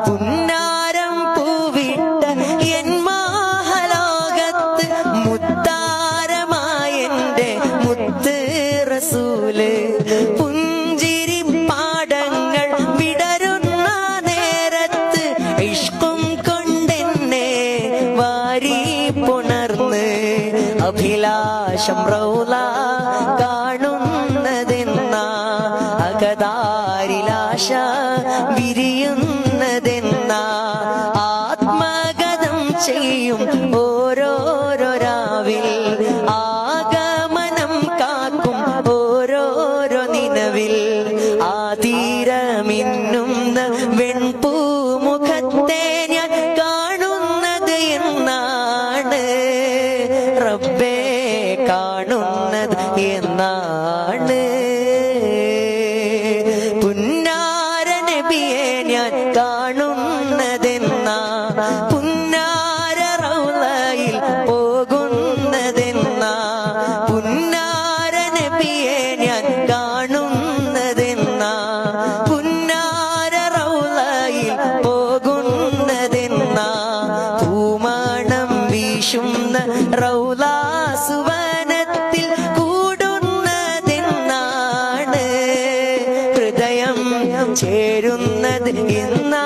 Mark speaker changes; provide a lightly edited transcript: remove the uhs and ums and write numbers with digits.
Speaker 1: പുന്നാരം പൂവിട്ട N മാഹലോകത്ത് മുത്താരമായെന്റെ മുത്ത് റസൂല് പുഞ്ചിരി പാടങ്ങൾ വിടരുന്ന നേരത്ത് ഇഷ്കും കൊണ്ടെന്നെ വാരി പുണർന്ന് അഭിലാഷം റൗള കാണുന്നതെന്ന അകതാരിലാശ വിരിയുന്നതെന്ന ആത്മഗതം ചെയ്യും ഓരോരോ രാവിൽ ആഗമനം കാക്കും ഓരോരോ നിലവിൽ ആതിരമിന്നുന്ന വെൺപൂമുഖത്തെ ഞാൻ കാണുന്നത് എന്നാണ് റബ്ബേ കാണുന്നത് എന്നാണ് പുന്നാര നബിയെ ഞാൻ കാണുന്നതെന്ന പുന്നാര റൗളയിൽ പോകുന്നതെന്ന പുന്നാര നബിയെ ഞാൻ കാണുന്നതെന്ന പുന്നാര റൗളയിൽ പോകുന്നതെന്ന പൂമണം വീശുന്ന റൗള സുവനത്തിൽ കൂടുന്നതെന്നാണ് ഹൃദയം ചേരുന്നത് എന്നാ